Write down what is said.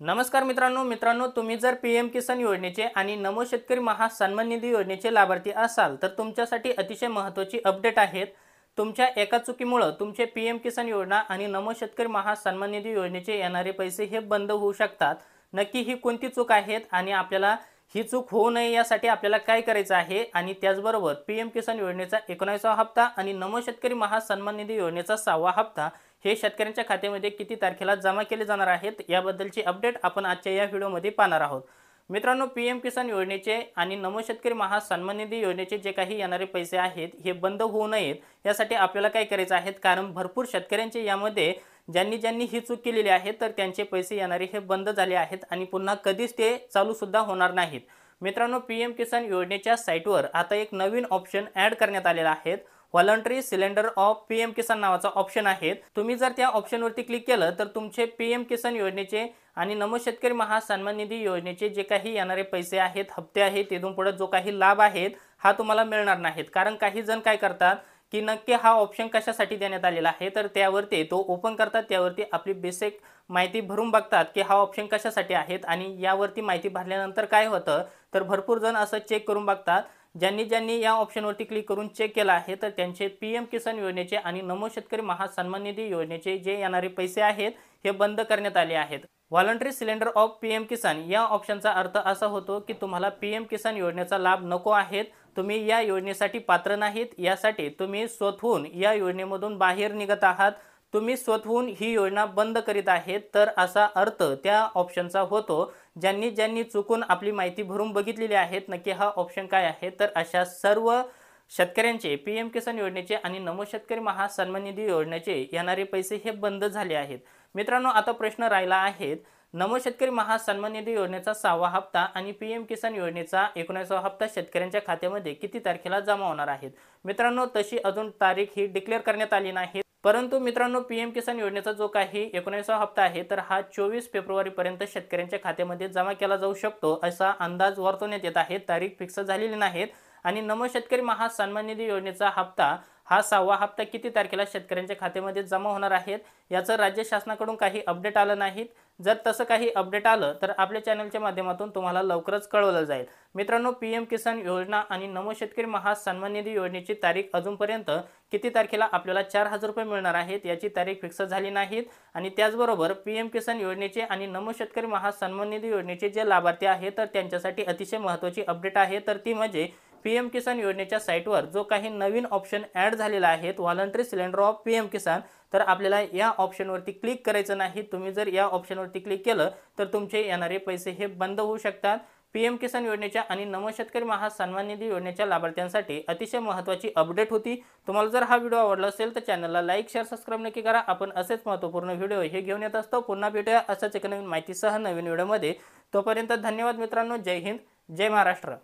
नमस्कार मित्रांनो तुम्ही जर पीएम किसान योजनेचे आणि नमो शेतकरी महासन्मान निधी योजनेचे लाभार्थी असाल तर तुमच्यासाठी अतिशय महत्त्वाची अपडेट आहेत। तुमच्या एका चुकीमुळे तुमचे पीएम किसान योजना आणि नमो शेतकरी महासन्मान निधी योजनेचे येणारे पैसे हे बंद होऊ शकतात। नक्की ही कोणती चूक आहेत आणि आपल्याला ही चूक होऊ नये यासाठी आपल्याला काय करायचं आहे आणि त्याचबरोबर पीएम किसान योजनेचा 19वा हप्ता आणि नमो शेतकरी महासन्मान निधी योजनेचा 6वा हप्ता हे शेतकऱ्यांच्या खात्यामध्ये किती तारखेला जमा केले जाणार आहेत याबद्दलची अपडेट आपण आजच्या या व्हिडिओमध्ये पाहणार आहोत। मित्रांनो, पीएम किसान योजनेचे आणि नमो शेतकरी महासन्मान निधी योजनेचे जे काही येणारे पैसे आहेत हे बंद होऊ नयेत यासाठी आपल्याला काय करायचं आहे, कारण भरपूर शेतकऱ्यांचे यामध्ये ज्यांनी ही चूक केलेली आहे तर त्यांचे पैसे येणारे हे बंद झाले आहेत आणि पुन्हा कधीच ते चालू सुद्धा होणार नाहीत। मित्रांनो, पीएम किसान योजनेच्या साईटवर आता एक नवीन ऑप्शन ॲड करण्यात आलेला आहे। व्हॉलंटरी सिलेंडर ऑफ पीएम किसान नावाचा ऑप्शन आहे। तुम्ही जर त्या ऑप्शनवरती क्लिक केलं तर तुमचे पीएम किसान योजनेचे आणि नमो शेतकरी महासन्मान निधी योजनेचे जे काही येणारे पैसे आहेत, हप्ते आहेत, तिथून पुढे जो काही लाभ आहेत हा तुम्हाला मिळणार नाहीत। कारण काही जण काय करतात की नक्की हा ऑप्शन कशासाठी देण्यात आलेला आहे तर त्यावरती तो ओपन करतात, त्यावरती आपली बेसिक माहिती भरून बघतात की हा ऑप्शन कशासाठी आहेत आणि यावरती माहिती भरल्यानंतर काय होतं तर भरपूर जण असं चेक करून बघतात। ज्यांनी या ऑप्शनवरती क्लिक करून चेक केला आहे तर त्यांचे पीएम किसान योजनेचे आणि नमो शेतकरी महासन्मान निधी योजनेचे जे येणारे पैसे आहेत हे बंद करण्यात आले आहेत। व्हॉलंटरी सिलेंडर ऑफ पीएम किसान या ऑप्शनचा अर्थ असा होतो की तुम्हाला पीएम किसान योजनेचा लाभ नको आहे, तुम्ही या योजनेसाठी पात्र नाहीत, यासाठी तुम्ही स्वतःहून या योजनेमधून बाहेर निघत आहात, तुम्ही स्वतःहून ही योजना बंद करीत आहेत, तर असा अर्थ त्या ऑप्शनचा होतो। ज्यांनी चुकून आपली माहिती भरून बघितलेली आहेत नक्की हा ऑप्शन काय आहे तर अशा सर्व शेतकऱ्यांचे पीएम किसान योजनेचे आणि नमो शेतकरी महासन्मान निधी योजनेचे येणारे पैसे हे बंद झाले आहेत। मित्रांनो, आता प्रश्न राहिला आहे, नमो शेतकरी महासन्मान निधी योजनेचा 6वा हप्ता आणि पीएम किसान योजनेचा 19वा हप्ता शेतकऱ्यांच्या खात्यामध्ये किती तारखेला जमा होणार आहेत। मित्रांनो, तशी अजून तारीख ही डिक्लेअर करण्यात आली नाही, परंतु मित्रांनो पीएम किसान योजनेचा जो काही 19वा हप्ता आहे तर हा 24 फेब्रुवारी पर्यंत शेतकऱ्यांच्या खात्यामध्ये जमा केला जाऊ शकतो असा अंदाज वर्तवण्यात येत आहे। तारीख फिक्स झालेली नाहीत आणि नमो शेतकरी महासन्मान निधी योजनेचा हप्ता हा 6वा हप्ता किती तारखेला शेतकऱ्यांच्या खात्यामध्ये जमा होणार आहेत याचं राज्य शासनाकडून काही अपडेट आलं नाहीत। जर तसं काही अपडेट आलं तर आपल्या चॅनलच्या माध्यमातून तुम्हाला लवकरच कळवलं जाईल। मित्रांनो, पीएम किसान योजना आणि नमो शेतकरी महासन्मान निधी योजनेची तारीख अजूनपर्यंत किती तारखेला आपल्याला 4000 रुपये मिळणार आहेत याची तारीख फिक्स झाली नाहीत आणि त्याचबरोबर पीएम किसान योजनेचे आणि नमो शेतकरी महासन्मान निधी योजनेचे जे लाभार्थी आहेत तर त्यांच्यासाठी अतिशय महत्त्वाची अपडेट आहे, तर ती म्हणजे पीएम किसान योजनेच्या साईटवर जो काही नवीन ऑप्शन ॲड झालेला आहे व्हॉलंटरी सिलेंडर ऑफ पीएम किसान, तर आपल्याला या ऑप्शनवरती क्लिक करायचं नाही। तुम्ही जर या ऑप्शनवरती क्लिक केलं तर तुमचे येणारे पैसे हे बंद होऊ शकतात। पीएम किसान योजनेच्या आणि नमो शेतकरी महासन्मान निधी योजनेच्या लाभार्थ्यांसाठी अतिशय महत्त्वाची अपडेट होती। तुम्हाला जर हा व्हिडिओ आवडला असेल तर चॅनलला लाईक, शेअर, सबस्क्राईब नक्की करा। आपण असेच महत्त्वपूर्ण व्हिडिओ हे घेऊन येत असतो। पुन्हा भेटूया अशाच एक नवीन माहितीसह नवीन व्हिडिओमध्ये। तोपर्यंत धन्यवाद मित्रांनो। जय हिंद, जय महाराष्ट्र।